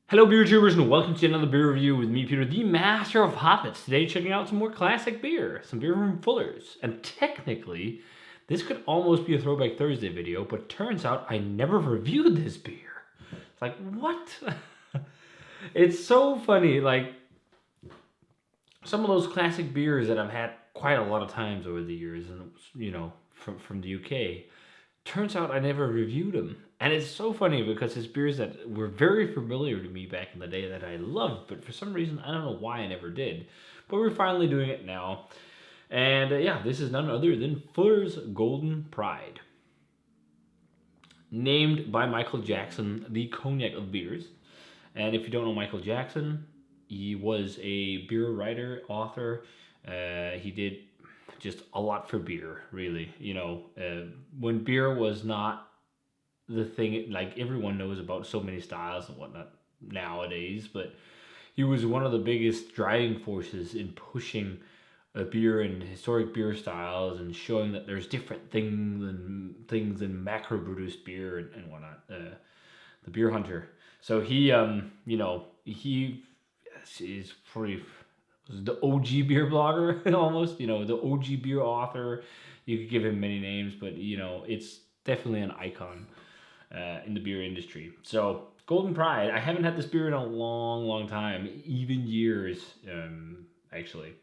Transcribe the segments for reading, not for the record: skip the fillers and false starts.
Hello beer tubers and welcome to another beer review with me, Peter, the master of hoppets. Today checking out some more classic beer, some beer from Fuller's. And technically, this could almost be a Throwback Thursday video, but turns out I never reviewed this beer. It's like, what? It's so funny, like, some of those classic beers that I've had quite a lot of times over the years, and from the UK. Turns out I never reviewed them. And it's so funny because it's beers that were very familiar to me back in the day that I loved, but for some reason, I don't know why I never did. But we're finally doing it now. And yeah, this is none other than Fuller's Golden Pride. Named by Michael Jackson, the cognac of beers. And if you don't know Michael Jackson, he was a beer writer, author. He did just a lot for beer, really. When beer was not the thing, like everyone knows about so many styles and whatnot nowadays, but he was one of the biggest driving forces in pushing a beer and historic beer styles and showing that there's different things in macro produced beer and whatnot. The beer hunter. So he is probably the OG beer blogger almost, the OG beer author. You could give him many names, but it's definitely an icon in the beer industry. So Golden Pride, I haven't had this beer in a long time, even years, actually.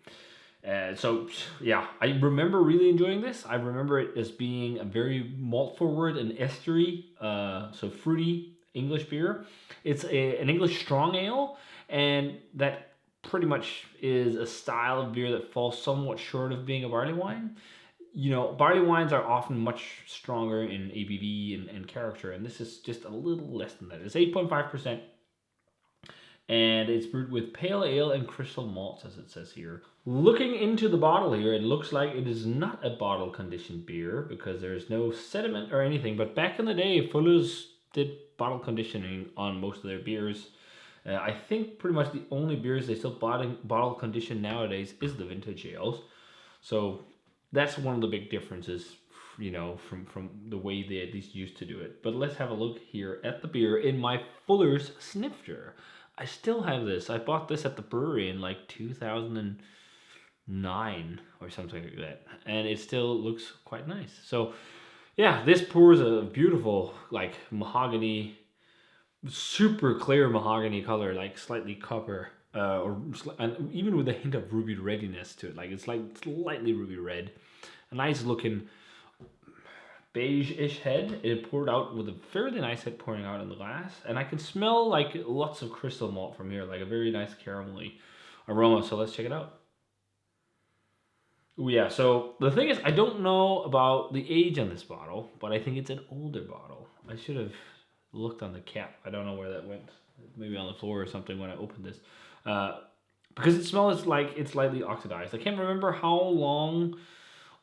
So yeah, I remember really enjoying this. I remember it as being a very malt forward and estery, so fruity English beer. It's an English strong ale, and that pretty much is a style of beer that falls somewhat short of being a barley wine. Barley wines are often much stronger in ABV and character, and this is just a little less than that. It's 8.5%, and it's brewed with pale ale and crystal malts, as it says here. Looking into the bottle here, it looks like it is not a bottle conditioned beer because there's no sediment or anything, but back in the day, Fuller's did bottle conditioning on most of their beers. I think pretty much the only beers they still bottle condition nowadays is the vintage ales. So that's one of the big differences, from the way they at least used to do it. But let's have a look here at the beer in my Fuller's Snifter. I still have this. I bought this at the brewery in like 2009 or something like that. And it still looks quite nice. So yeah, this pours a beautiful like mahogany, super clear mahogany color, like slightly copper, and even with a hint of ruby reddiness to it. Like it's like slightly ruby red. A nice looking beige-ish head. It poured out with a fairly nice head pouring out in the glass, and I can smell like lots of crystal malt from here, like a very nice caramelly aroma. So let's check it out. Oh yeah, so the thing is, I don't know about the age on this bottle, but I think it's an older bottle. I should have looked on the cap. I don't know where that went. Maybe on the floor or something when I opened this. Because it smells like it's slightly oxidized. I can't remember how long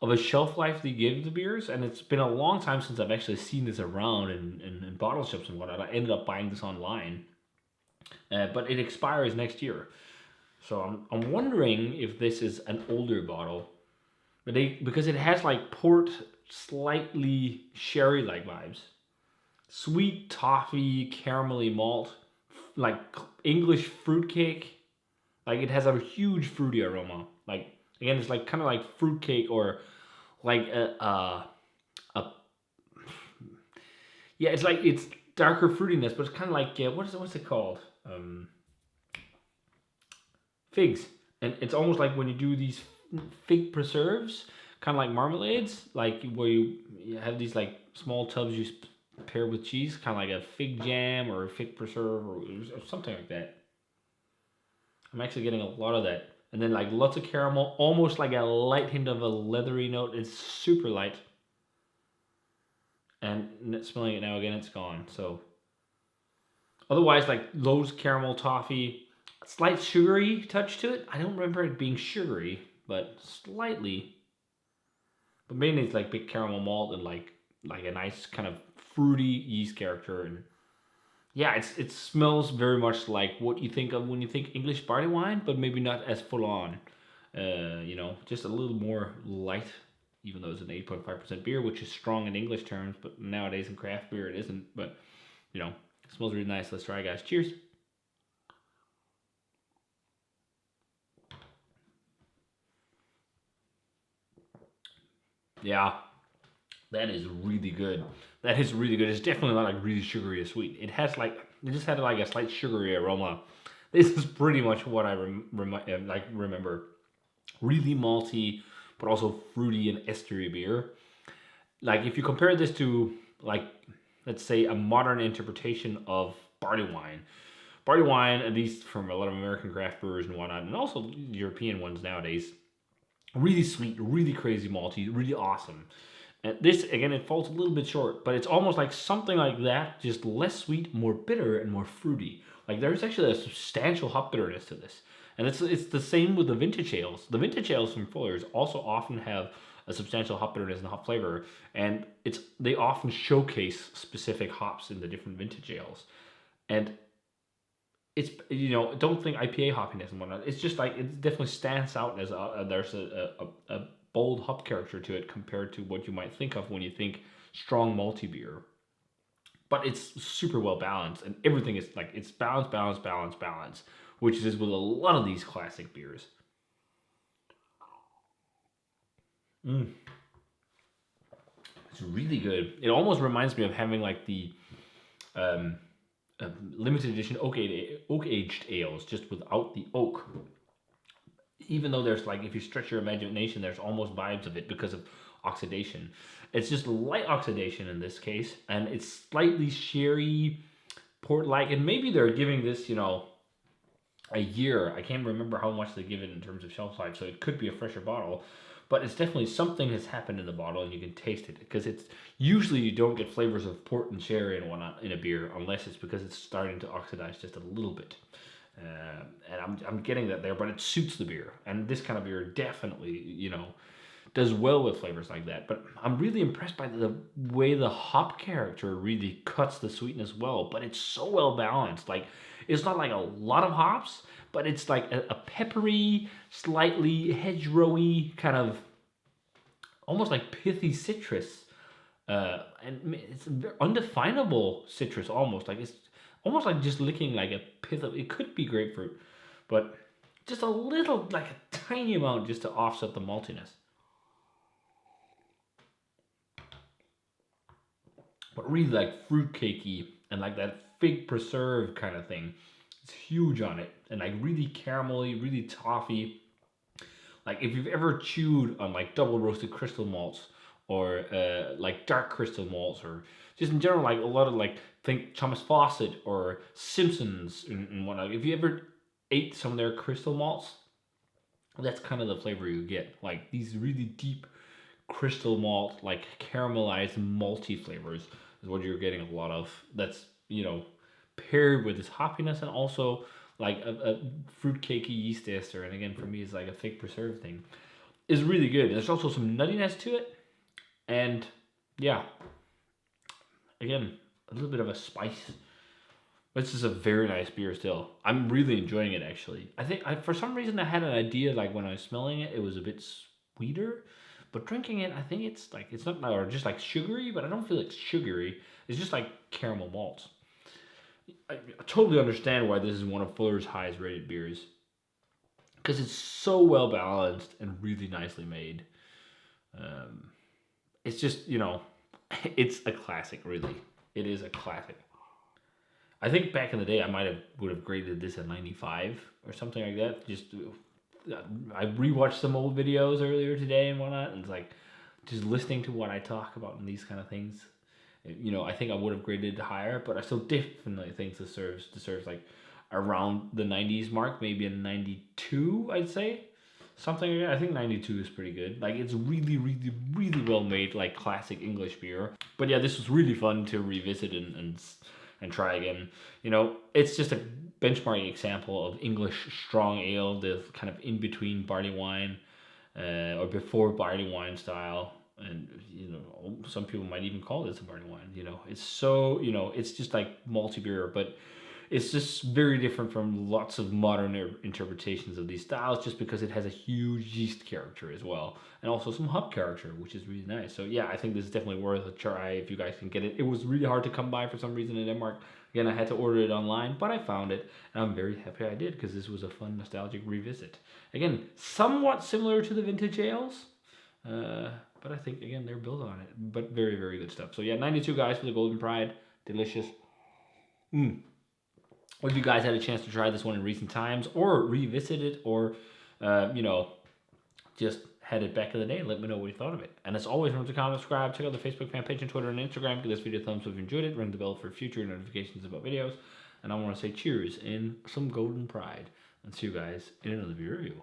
of a shelf life they give the beers, and it's been a long time since I've actually seen this around in bottle shops and whatnot. I ended up buying this online, but it expires next year. So I'm wondering if this is an older bottle. But because it has like port, slightly sherry-like vibes, sweet toffee, caramelly malt, like English fruitcake. Like it has a huge fruity aroma. Like again, it's like kind of like fruitcake or like a yeah. It's like it's darker fruitiness, but it's kind of like what's it called? Figs, and it's almost like when you do these fig preserves, kind of like marmalades, like where you have these like small tubs you pair with cheese, kind of like a fig jam or a fig preserve or something like that. I'm actually getting a lot of that, and then like lots of caramel, almost like a light hint of a leathery note. It's super light, and smelling it now again, it's gone. So otherwise, like those caramel toffee, slight sugary touch to it. I don't remember it being sugary, but slightly. But mainly it's like big caramel malt and like a nice kind of fruity yeast character. And yeah, it smells very much like what you think of when you think English barley wine, but maybe not as full on. Just a little more light, even though it's an 8.5% beer, which is strong in English terms, but nowadays in craft beer it isn't. But it smells really nice. Let's try, guys. Cheers. Yeah, that is really good. That is really good. It's definitely not like really sugary or sweet. It just had like a slight sugary aroma. This is pretty much what I remember. Really malty, but also fruity and estery beer. Like if you compare this to like let's say a modern interpretation of barley wine, at least from a lot of American craft brewers and whatnot, and also European ones nowadays, really sweet, really crazy malty, really awesome. And this again, it falls a little bit short, but it's almost like something like that, just less sweet, more bitter, and more fruity. Like there's actually a substantial hop bitterness to this, and it's the same with the vintage ales. The vintage ales from Fuller's also often have a substantial hop bitterness and hop flavor, and they often showcase specific hops in the different vintage ales. And it's don't think IPA hoppiness and whatnot. It's just like it definitely stands out as there's a bold hop character to it compared to what you might think of when you think strong malty beer. But it's super well balanced and everything is like it's balance, which is with a lot of these classic beers. Mm, it's really good. It almost reminds me of having like the um, limited edition oak aged ales just without the oak, even though there's like if you stretch your imagination there's almost vibes of it because of oxidation. It's just light oxidation in this case and it's slightly sherry port like, and maybe they're giving this a year. I can't remember how much they give it in terms of shelf life, so it could be a fresher bottle, but it's definitely something has happened in the bottle and you can taste it because it's usually you don't get flavors of port and sherry and whatnot in a beer unless it's because it's starting to oxidize just a little bit. And I'm getting that there, but it suits the beer. And this kind of beer definitely, does well with flavors like that. But I'm really impressed by the way the hop character really cuts the sweetness well. But it's so well balanced. Like it's not like a lot of hops, but it's like a peppery, slightly hedgerowy kind of almost like pithy citrus. And it's undefinable citrus almost like it's almost like just licking like a pith of it could be grapefruit, but just a little like a tiny amount just to offset the maltiness. But really like fruit cakey and like that fig preserve kind of thing. It's huge on it and like really caramelly, really toffee. Like if you've ever chewed on like double roasted crystal malts or like dark crystal malts or just in general like a lot of like think Thomas Fawcett or Simpsons and whatnot. If you ever ate some of their crystal malts, that's kind of the flavor you get. Like these really deep crystal malt, like caramelized malty flavors is what you're getting a lot of. That's paired with this hoppiness and also like a fruit cakey yeast ester. And again, for me, it's like a fig preserve thing. Is really good. There's also some nuttiness to it, and yeah, again, a little bit of a spice. This is a very nice beer still. I'm really enjoying it actually. I think for some reason I had an idea like when I was smelling it, it was a bit sweeter, but drinking it, I think it's like it's not or just like sugary, but I don't feel like sugary. It's just like caramel malts. I totally understand why this is one of Fuller's highest rated beers because it's so well balanced and really nicely made. Um, it's just it's a classic. Really, it is a classic. I think back in the day, I would have graded this a 95 or something like that. Just I rewatched some old videos earlier today and whatnot, and it's like just listening to what I talk about and these kind of things. I think I would have graded it higher, but I still definitely think deserves like around the 90s mark, maybe a 92, I'd say. Something like that. I think 92 is pretty good. Like it's really, really, really well made, like classic English beer. But yeah, this was really fun to revisit and try again. It's just a benchmark example of English strong ale, the kind of in between barley wine, or before barley wine style. And some people might even call this a barley wine. It's so it's just like malty beer, but it's just very different from lots of modern interpretations of these styles just because it has a huge yeast character as well. And also some hop character, which is really nice. So yeah, I think this is definitely worth a try if you guys can get it. It was really hard to come by for some reason in Denmark. Again, I had to order it online, but I found it. And I'm very happy I did because this was a fun nostalgic revisit. Again, somewhat similar to the vintage ales. but I think again they're built on it. But very, very good stuff. So yeah, 92 guys for the Golden Pride, delicious. If you guys had a chance to try this one in recent times, or revisit it, or just had it back in the day, let me know what you thought of it. And as always, remember to comment, subscribe, check out the Facebook fan page and Twitter and Instagram. Give this video a thumbs up if you enjoyed it. Ring the bell for future notifications about videos. And I want to say cheers in some Golden Pride. And see you guys in another video review.